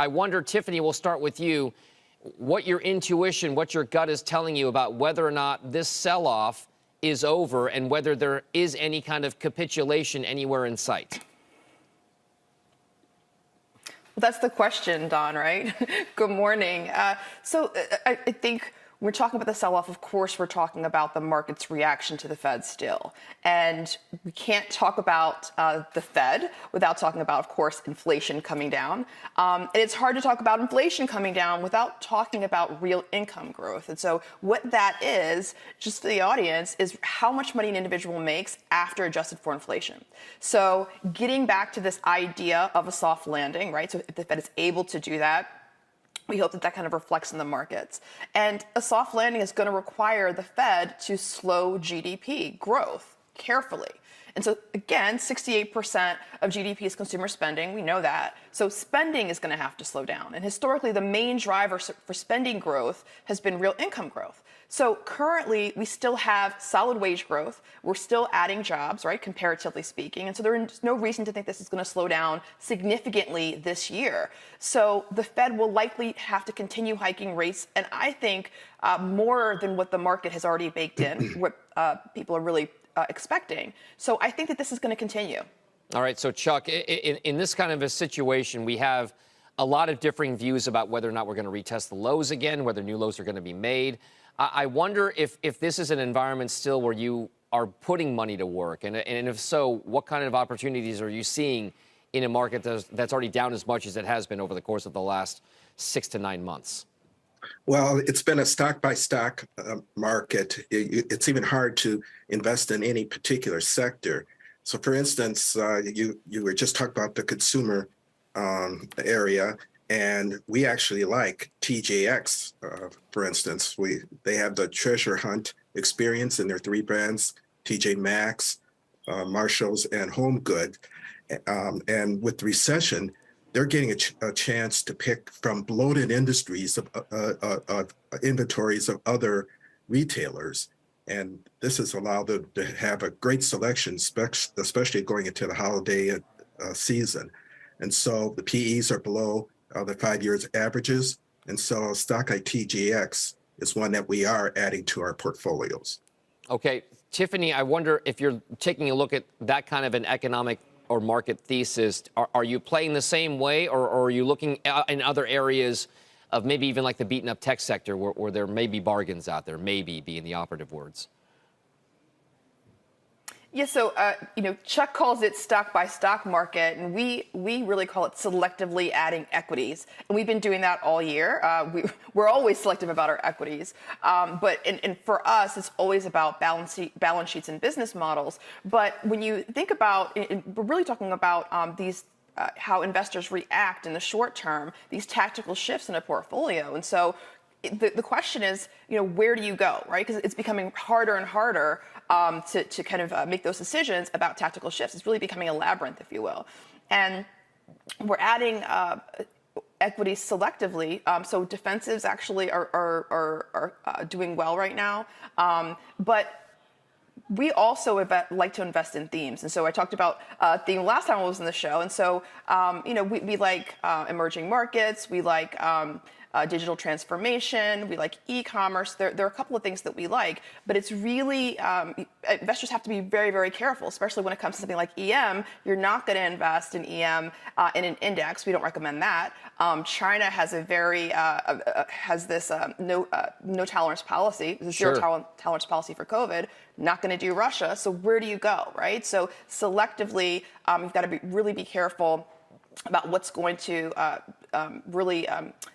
I wonder, Tiffany, we'll start with you, what your intuition, what your gut is telling you about whether or not this sell-off is over and whether there is any kind of capitulation anywhere in sight. Well, that's the question, Don, right? Good morning. So I think when we're talking about the sell-off, of course, we're talking about the market's reaction to the Fed still. And we can't talk about the Fed without talking about, of course, inflation coming down. And it's hard to talk about inflation coming down without talking about real income growth. And so what that is, just for the audience, is how much money an individual makes after adjusted for inflation. So getting back to this idea of a soft landing, right? So if the Fed is able to do that, we hope that that kind of reflects in the markets. And a soft landing is going to require the Fed to slow GDP growth carefully. And so, again, 68% of GDP is consumer spending. We know that. So spending is going to have to slow down. And historically, the main driver for spending growth has been real income growth. So currently, we still have solid wage growth. We're still adding jobs, right, comparatively speaking. And so there's no reason to think this is going to slow down significantly this year. So the Fed will likely have to continue hiking rates. And I think more than what the market has already baked in, what people are really expecting. So I think that this is going to continue. All right. So, Chuck, in this kind of a situation, we have a lot of differing views about whether or not we're going to retest the lows again, whether new lows are going to be made. I wonder if this is an environment still where you are putting money to work. And if so, what kind of opportunities are you seeing in a market that's already down as much as it has been over the course of the last 6 to 9 months? Well, it's been a stock-by-stock market. It's even hard to invest in any particular sector. So, for instance, you were just talking about the consumer area, and we actually like TJX, for instance. They have the treasure hunt experience in their 3 brands, TJ Maxx, Marshalls, and Home Good. And with the recession, they're getting a chance to pick from bloated industries of inventories of other retailers. And this has allowed them to have a great selection, especially going into the holiday season. And so the PEs are below the 5 years averages. And so a stock like TGX is one that we are adding to our portfolios. Okay. Tiffany, I wonder if you're taking a look at that kind of an economic or market thesis, are you playing the same way, or are you looking in other areas of maybe even like the beaten up tech sector where there may be bargains out there, maybe being the operative words? Yeah, so, Chuck calls it stock by stock market, and we really call it selectively adding equities. And we've been doing that all year. We're always selective about our equities. But for us, it's always about balance sheets and business models. But when you think about, we're really talking about these how investors react in the short term, these tactical shifts in a portfolio. And so the question is, where do you go, right? Because it's becoming harder and harder to kind of make those decisions about tactical shifts. It's really becoming a labyrinth, if you will. And we're adding equities selectively. So defensives actually are doing well right now. But we also like to invest in themes. And so I talked about theme last time I was on the show. And so, we like emerging markets. We like digital transformation. We like e-commerce. There are a couple of things that we like, but it's really, investors have to be very, very careful, especially when it comes to something like EM. You're not going to invest in EM in an index. We don't recommend that. China has a very, has this no tolerance policy, zero tolerance policy for COVID. Not going to do Russia. So where do you go, right? So selectively, you've got to really be careful about what's going to really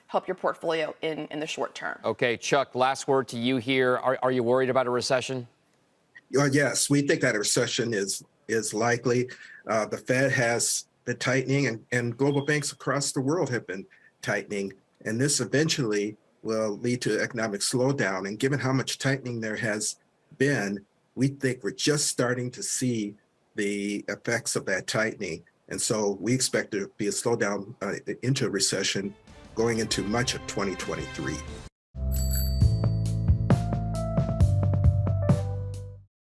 help your portfolio in the short term. Okay, Chuck, last word to you here. Are you worried about a recession? Yes, we think that a recession is likely. The Fed has been tightening, and global banks across the world have been tightening. And this eventually will lead to economic slowdown. And given how much tightening there has been, we think we're just starting to see the effects of that tightening. And so we expect there to be a slowdown into a recession going into much of 2023.